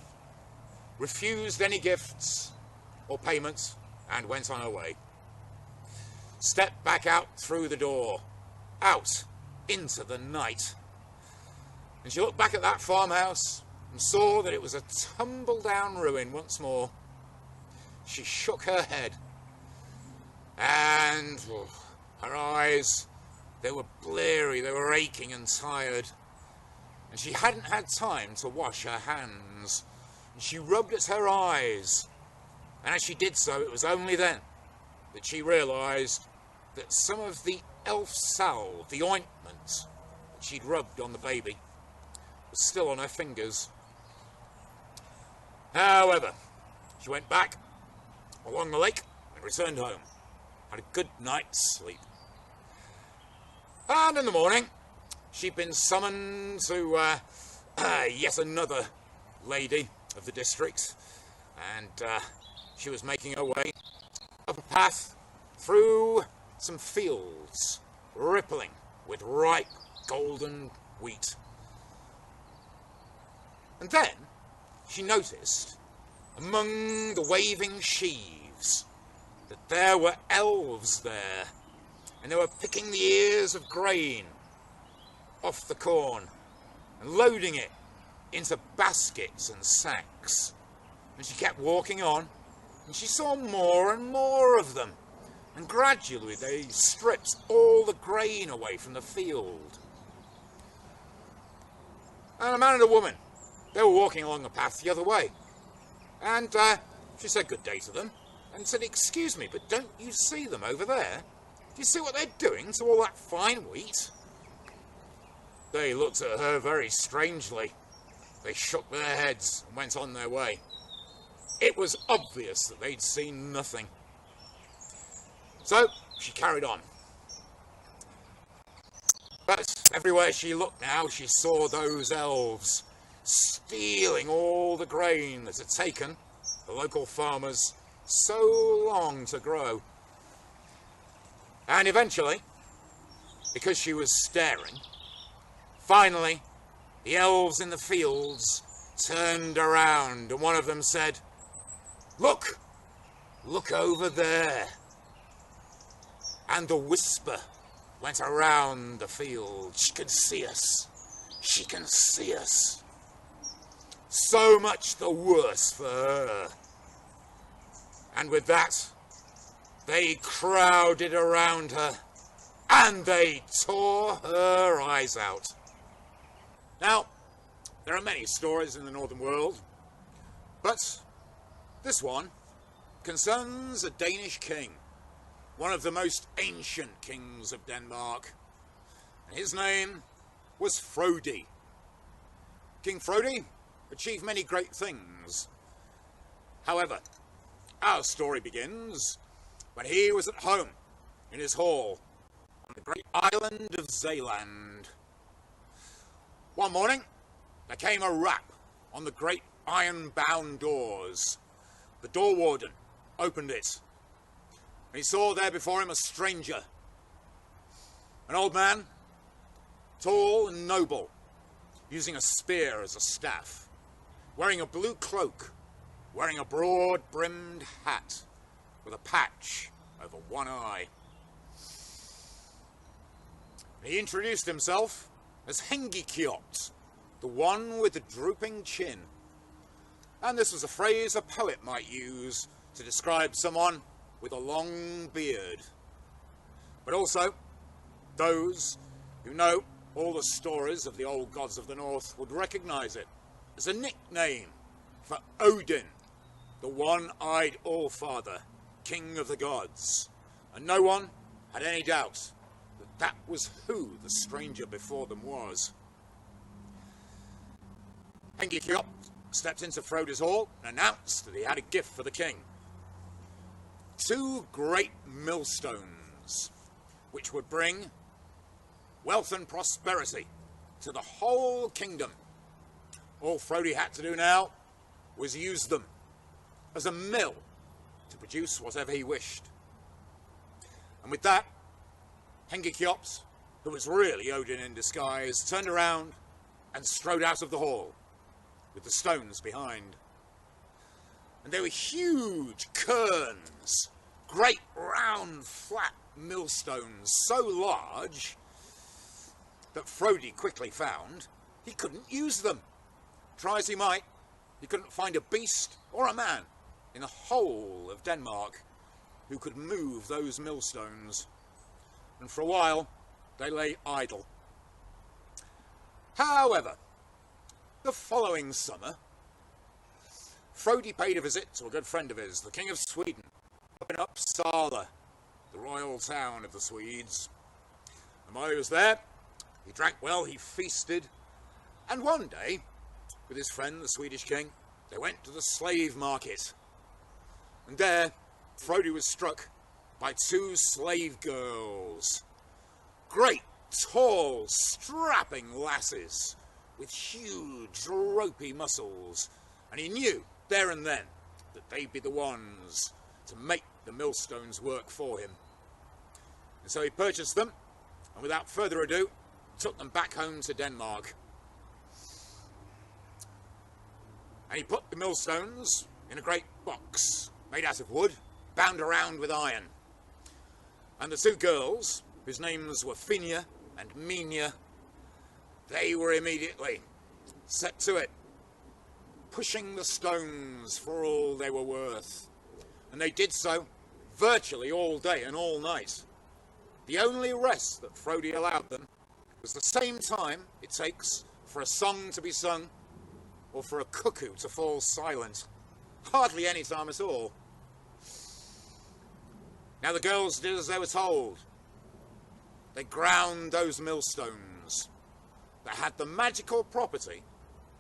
refused any gifts or payments, and went on her way. Stepped back out through the door, out into the night. And she looked back at that farmhouse and saw that it was a tumble-down ruin once more. She shook her head, and her eyes, they were bleary, they were aching and tired, and she hadn't had time to wash her hands. And she rubbed at her eyes, and as she did so, it was only then that she realised that some of the elf salve, the ointment that she'd rubbed on the baby, was still on her fingers. However, she went back along the lake and returned home, had a good night's sleep. And in the morning, she'd been summoned to yet another lady of the district, and she was making her way up a path through some fields rippling with ripe golden wheat. And then she noticed among the waving sheaves that there were elves there, and they were picking the ears of grain off the corn and loading it into baskets and sacks. And she kept walking on, and she saw more and more of them, and gradually they stripped all the grain away from the field. And a man and a woman, they were walking along the path the other way, and she said good day to them and said, "Excuse me, but don't you see them over there? Do you see what they're doing to all that fine wheat?" They looked at her very strangely. They shook their heads and went on their way. It was obvious that they'd seen nothing. So she carried on. But everywhere she looked now, she saw those elves stealing all the grain that had taken the local farmers so long to grow. And eventually, because she was staring, finally the elves in the fields turned around, and one of them said, "Look! Look over there!" And the whisper went around the field. "She can see us! She can see us!" So much the worse for her. And with that, they crowded around her, and they tore her eyes out. Now, there are many stories in the northern world, but this one concerns a Danish king, one of the most ancient kings of Denmark. And his name was Frodi. King Frodi achieved many great things. However, Our story begins when he was at home in his hall on the great island of Zeeland. One morning, there came a rap on the great iron-bound doors. The door warden opened it, and he saw there before him a stranger, an old man, tall and noble, using a spear as a staff, wearing a blue cloak, wearing a broad-brimmed hat with a patch over one eye. He introduced himself as Hengikiot, the one with the drooping chin. And this was a phrase a poet might use to describe someone with a long beard. But also, those who know all the stories of the old gods of the north would recognize it as a nickname for Odin, the one-eyed All-Father, king of the gods. And no one had any doubt that that was who the stranger before them was. Hengikiot stepped into Frodi's hall and announced that he had a gift for the king. 2 great millstones, which would bring wealth and prosperity to the whole kingdom. All Frodi had to do now was use them as a mill to produce whatever he wished. And with that, Hengikiot, who was really Odin in disguise, turned around and strode out of the hall, with the stones behind. And they were huge cairns, great round flat millstones, so large that Frodi quickly found he couldn't use them. Try as he might, he couldn't find a beast or a man in the whole of Denmark who could move those millstones. And for a while, they lay idle. However, the following summer, Frodi paid a visit to a good friend of his, the King of Sweden, up in Uppsala, the royal town of the Swedes. And while he was there, he drank well, he feasted, and one day, with his friend, the Swedish king, they went to the slave market. And there, Frodi was struck by 2 slave girls. Great, tall, strapping lasses with huge, ropey muscles. And he knew there and then that they'd be the ones to make the millstones work for him. And so he purchased them, and without further ado, took them back home to Denmark. And he put the millstones in a great box made out of wood, bound around with iron. And the 2 girls, whose names were Finia and Minia, they were immediately set to it, pushing the stones for all they were worth. And they did so virtually all day and all night. The only rest that Frodi allowed them was the same time it takes for a song to be sung or for a cuckoo to fall silent. Hardly any time at all. Now the girls did as they were told. They ground those millstones that had the magical property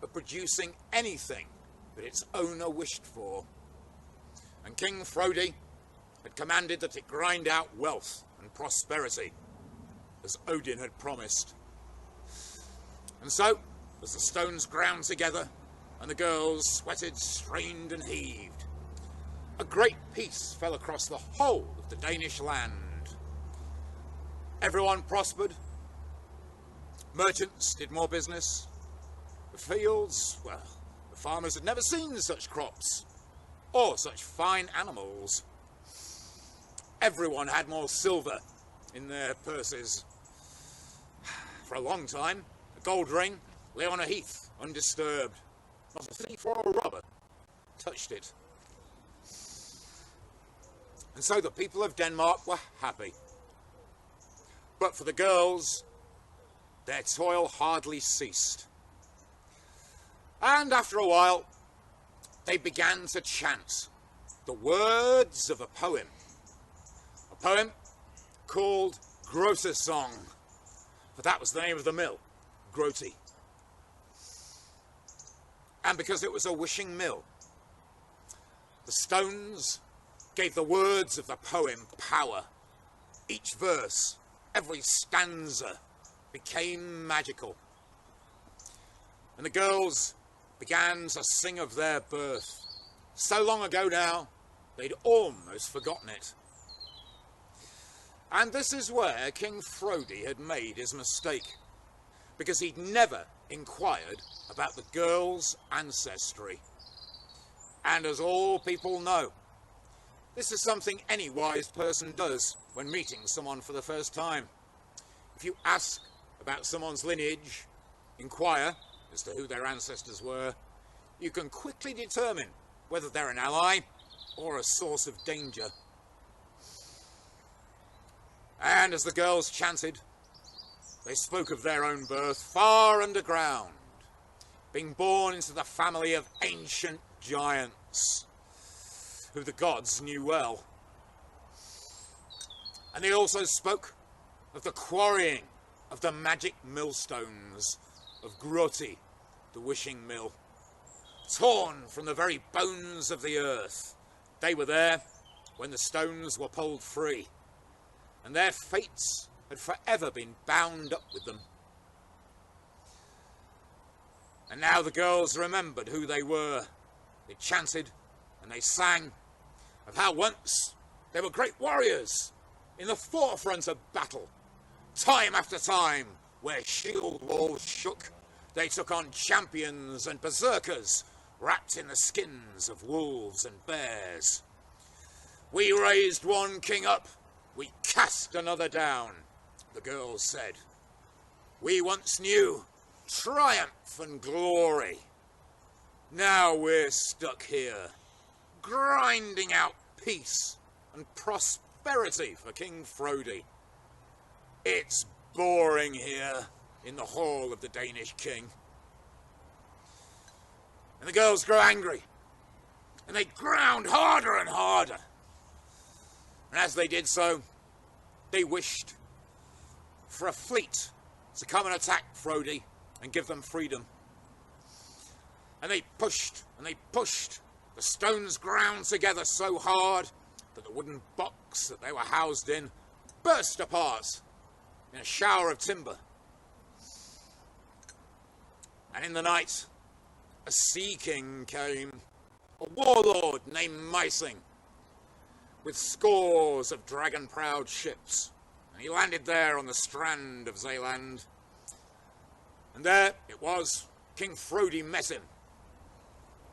of producing anything that its owner wished for. And King Frodi had commanded that it grind out wealth and prosperity, as Odin had promised. And so, as the stones ground together and the girls sweated, strained and heaved, a great peace fell across the whole of the Danish land. Everyone prospered. Merchants did more business. The fields, well, the farmers had never seen such crops or such fine animals. Everyone had more silver in their purses. For a long time, a gold ring lay on a heath, undisturbed. Not a thief or a robber touched it. And so the people of Denmark were happy. But for the girls, their toil hardly ceased. And after a while, they began to chant the words of a poem. A poem called Grote's Song, for that was the name of the mill, Grote. And because it was a wishing mill, the stones gave the words of the poem power. Each verse, every stanza, became magical. And the girls began to sing of their birth. So long ago now, they'd almost forgotten it. And this is where King Frodi had made his mistake, because he'd never inquired about the girls' ancestry. And as all people know, this is something any wise person does when meeting someone for the first time. If you ask about someone's lineage, inquire as to who their ancestors were, you can quickly determine whether they're an ally or a source of danger. And as the girls chanted, they spoke of their own birth far underground, being born into the family of ancient giants, who the gods knew well. And they also spoke of the quarrying of the magic millstones of Groti, the wishing mill, torn from the very bones of the earth. They were there when the stones were pulled free, and their fates had forever been bound up with them. And now the girls remembered who they were. They chanted and they sang of how once they were great warriors in the forefront of battle. Time after time, where shield walls shook, they took on champions and berserkers wrapped in the skins of wolves and bears. We raised one king up, we cast another down, the girls said. We once knew triumph and glory. Now we're stuck here, grinding out peace and prosperity for King Frodi. It's boring here in the hall of the Danish king. And the girls grew angry, and they ground harder and harder. And as they did so, they wished for a fleet to come and attack Frodi and give them freedom. And they pushed and they pushed. The stones ground together so hard that the wooden box that they were housed in burst apart in a shower of timber. And in the night, a sea king came, a warlord named Mysing, with scores of dragon-proud ships. And he landed there on the strand of Zeeland. And there it was, King Frodi met him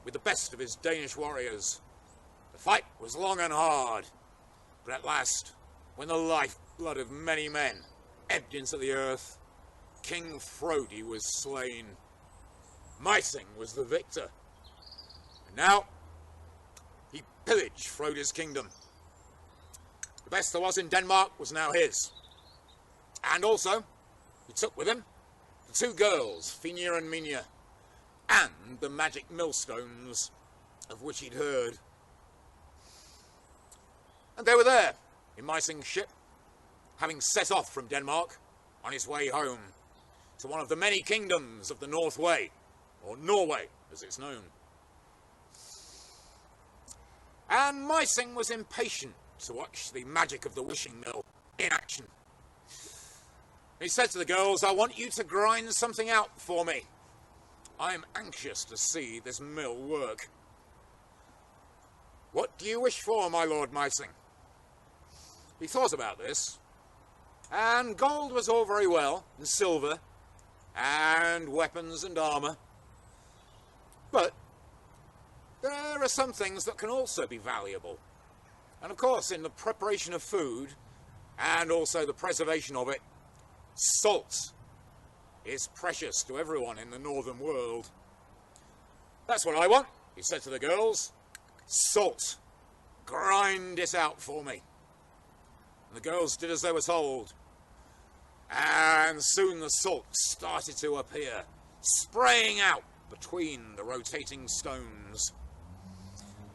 with the best of his Danish warriors. The fight was long and hard, but at last, when the lifeblood of many men ebbed into the earth, King Frodi was slain. Mysing was the victor. And now, he pillaged Frodi's kingdom. The best there was in Denmark was now his. And also, he took with him the two girls, Finia and Minia, and the magic millstones of which he'd heard. And they were there, in Mysing's ship, having set off from Denmark on his way home to one of the many kingdoms of the North Way, or Norway as it's known. And Mysing was impatient to watch the magic of the wishing mill in action. He said to the girls, I want you to grind something out for me. I am anxious to see this mill work. What do you wish for, my lord Mysing? He thought about this, and gold was all very well, and silver, and weapons and armour. But there are some things that can also be valuable. And of course, in the preparation of food, and also the preservation of it, salt is precious to everyone in the northern world. That's what I want, he said to the girls. Salt. Grind it out for me. And the girls did as they were told. And soon the salt started to appear, spraying out between the rotating stones.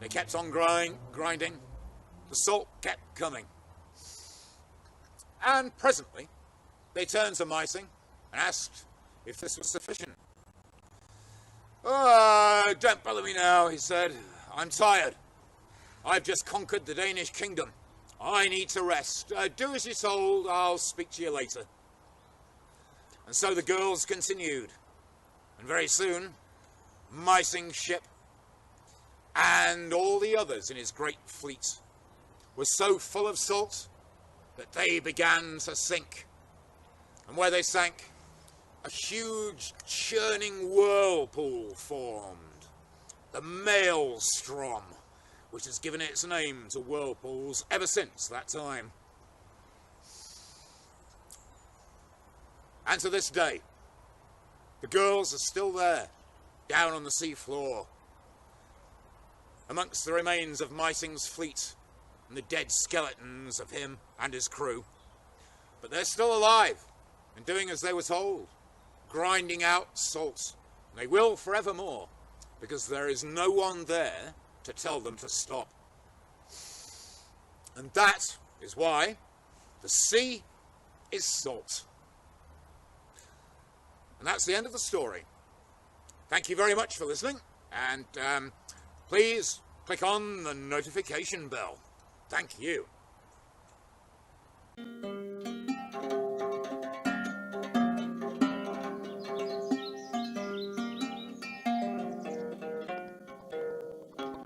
They kept on grinding. The salt kept coming. And presently, they turned to Mysing and asked if this was sufficient. Oh, don't bother me now, he said. I'm tired. I've just conquered the Danish kingdom. I need to rest. Do as you're told, I'll speak to you later. And so the girls continued. And very soon, Mysing's ship and all the others in his great fleet were so full of salt that they began to sink. And where they sank, a huge churning whirlpool formed, the Maelstrom, which has given its name to whirlpools ever since that time. And to this day, the girls are still there, down on the sea floor, amongst the remains of Mysing's fleet and the dead skeletons of him and his crew. But they're still alive and doing as they were told, grinding out salt. And they will forevermore, because there is no one there to tell them to stop. And that is why the sea is salt. And that's the end of the story. Thank you very much for listening, and please click on the notification bell. Thank you.